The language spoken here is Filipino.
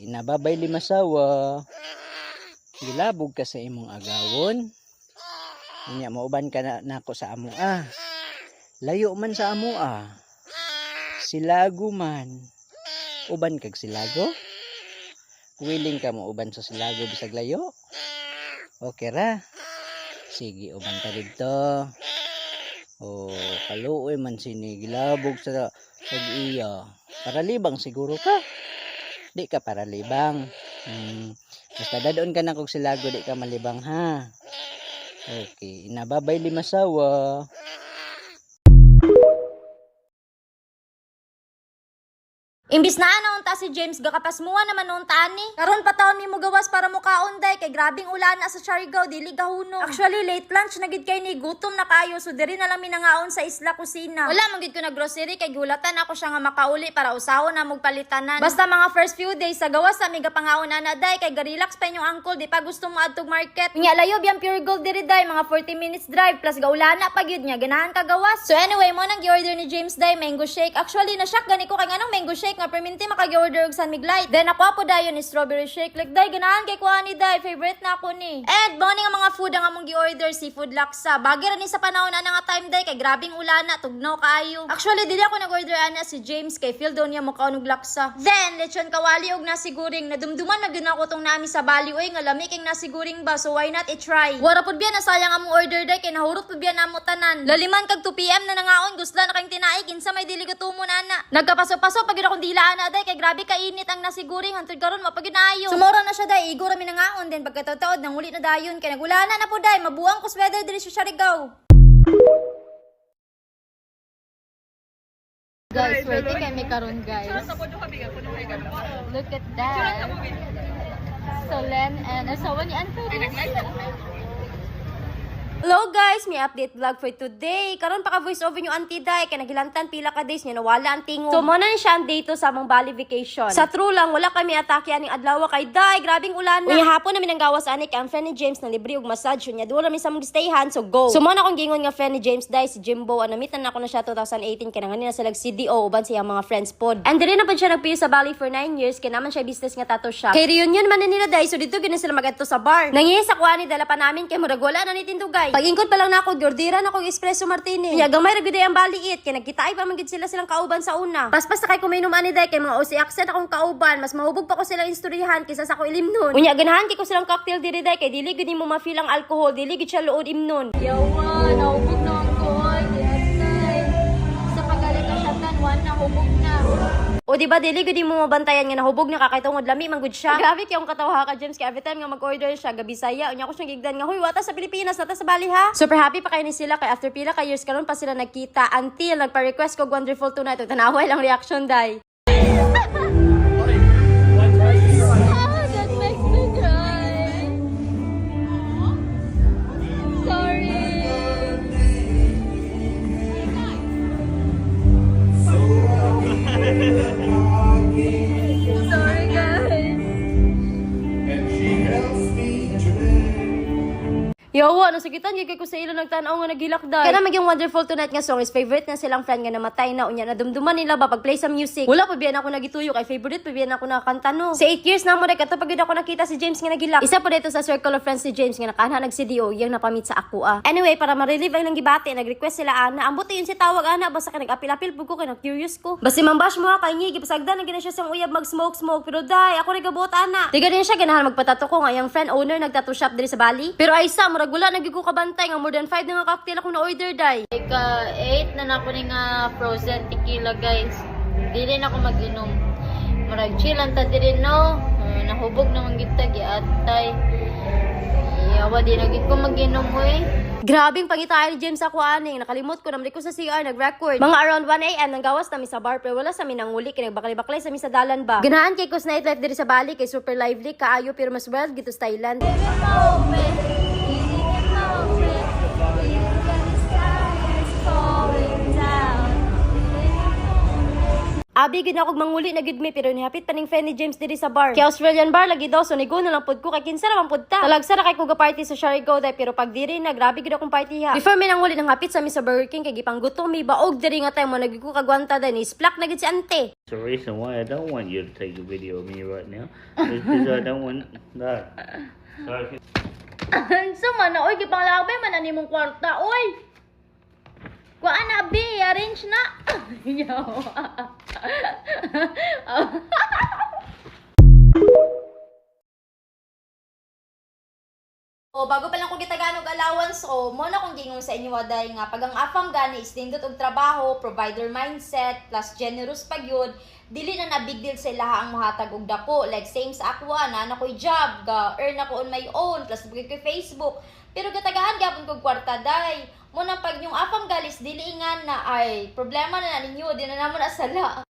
Nababay limasawa. Gilabog ka sa imong agawon. Unya mauban ka na nako sa amo Layo man sa amo Silago man. Uban kag silago? Willing ka mo uban sa silago bisag layo? Okay ra. Sige, uban ta dito. Kaluoy man sini gilabog sa iya. Para libang siguro ka. Di ka para libang. Basta dadon ka na kog silago, di ka malibang ha. Okay, nababay limasawa. Imbis na unta si James gakapasmuha naman unta ni. Karon pa taon mi mo gawas para mo kaunday kay grabing ulan na sa Siargao dili gahuno. Actually late lunch na gid kay ni gutom na kayo so diri na lang mi nangaon sa isla kusina. Wala man gid ko na grocery kay gulatan ako siya nga makauli para usahon na magpalitanan. Basta mga first few days sa gawas sa mi gapangaon ana day kay ga-relax pa yung uncle di pa gusto mo adtog market. Nya layo biyang Pure Gold diri day mga 40 minutes drive plus gaulana pa gyud nya ganahan ka gawas. So anyway mo nang gi-order ni James day mango shake. Actually na shock gani ko kay nganong mango shake nga perminti makagi-order og San Miglite. Then ako po dayon ni strawberry shake. Like day ganahan kay kuha ni day, favorite na ako ni. And morning nga mga food ang among gi-order seafood laksa. Bagi ra ni sa panahon ana nga time day kay grabing ulana tugnaw kaayo. Actually dili ako nag-order ana si James kay feel daw niya mo kaunog laksa. Then lechon kawali og nasiguring nadumduman na gyud ako tong nami sa Bali oy nga lami king nasiguring ba so why not i-try. Wara pud biya na sayang among order day kay nahurot pud biya namo tanan. Laliman kag 2 PM na nangaon gusla na kang tinaig kinsa may dili gatumo na ana. Nagkapaso-paso pag akong dila ana day kay grabe ka init ang nasiguring hantod karon mapagid na ayo. Sumora na siya day igura mi nangaon din pagkataod nang uli na dayon kay nagulana na po day mabuang kus weather diri sa Siargao. Guys, swerte kami karon guys. Look at that. Solen and asawa ni Anthony. Hello guys, may update vlog for today. Karon pa ka voice over yung auntie day kay nagilantan pila ka days niya nawala ang tingog. So mo na ni siya ang date sa among Bali vacation. Sa true lang wala kami atake aning adlaw kay day, grabing ulan na. Unya hapon namin ang gawas ani kay ang friend ni James na libre og massage nya duwa mi sa mong stayhan so go. So mo na akong gingon nga friend ni James day si Jimbo anamitan ako na siya 2018 kay nangani na sila CDO uban siya mga friends pod. And diri na pa siya nagpiyo sa Bali for 9 years kay naman siya business nga tattoo shop. Kay reunion man nila day so dito gina sila magadto sa bar. Nangihi sa kuha ni dala pa namin kay murag wala na ni tindugay. Pag-ingkod pa lang na ako, gordiran ako espresso martini. Kaya gamay ra gyud ang baliit kay nagkitaay pa man gid sila silang kauban sa una. Paspas na kay kuminom ani day kay mga OC accent akong kauban, mas mahubog pa ko silang istoryahan kaysa sa ako ilimnon. Unya ganahan kay ko silang cocktail diri day kay dili gid mo ma-feel ang alcohol, dili gid siya luod imnon. Yawa, nahubog na ako. Yes, sa pagalit ka shatan, na hubog na. O diba dili gud mo mabantayan nga nahubog na kakaitungod lami man gud siya. Grabe kay ang katawa ka James kay every time nga mag-order siya gabi saya unya ko siyang gigdan nga huy wata sa Pilipinas nata sa Bali ha. Super happy pa kay ni sila kay after pila ka years karon pa sila nagkita until nagpa-request ko Wonderful tonight ug tanaway lang reaction day. That makes me cry. Sorry. Sorry guys. Yo, ano sagitan gigay ko sa ilo nagtanaw nga naghilakday. Kana maging Wonderful Tonight nga song is favorite na silang friend nga namatay na unya nadumduman nila ba pag play sa music. Wala pa biyan ako nagituyo kay favorite pa biyan ako nakanta no. Sa 8 years na mo rekata pag ako nakita si James nga nagilak. Isa pa dito sa circle of friends ni James nga nakanha nag-CDO yang napamit sa ako Anyway, para ma-relieve ang gibati, nag-request sila ana. Ambuti yun si tawag ana basta ka nag-apil-apil pug ko kay curious ko. Basi mambash mo kay ngi gipasagdan na gina siya sang uyab mag-smoke pero day ako regabot ana. Tiga din siya ganahan magpatato ko nga yang friend owner nag-tattoo shop diri sa Bali. Pero ay sa murag wala nagigo ka bantay nga more than 5 na nga cocktail ako na order day. Ika 8 na nako ni nga frozen tequila guys. Dili na ako mag-inom. Murag chill ang ta diri no. Nahubog naman gid ta giatay. Yawa di na gid ko mag-inom oy. Grabing pangitayan ni James ako aning nakalimot ko namri ko sa CR nag-record. Mga around 1 AM nang gawas nami sa bar pero wala sa mi nanguli kay nagbakli-baklay sa mi sa dalan ba. Ganahan kay Cos nightlife diri sa Bali kay super lively kaayo pero mas wild gito sa Thailand. Abi gid na kog manguli na gid mi pero nihapit pa ning friend ni James diri sa bar. Kay Australian bar lagi daw so nigo na lang pud ko kay kinsa ra man pud ta. Talagsa ra kay ko ga party sa Sharigo day pero pag diri na grabe gid akong party ha. Before mi nanguli nang hapit sa mi sa Burger King kay gipanggutom mi baog diri nga tay mo nagi ko kagwanta day ni splak na gid si ante. The reason why I don't want you to take a video of me right now is because I don't want that. So if you Sa man na oy gipanglabay man ani mong kwarta oy. Kuan na bi arrange na. Yaw. O bago pa lang ko gitaganog allowance o mo na kung gingon sa inyo waday nga pag ang afam gani is nindot og trabaho, provider mindset plus generous pagyud, dili na na big deal sa ilaha ang mohatag og dako like same sa ako na ko'y job ga earn ako on my own plus bigay ko Facebook pero gatagaan gyapon kog kwarta day mo na pag yung afam galis dili ingan na ay problema na ninyo di na namo na sala.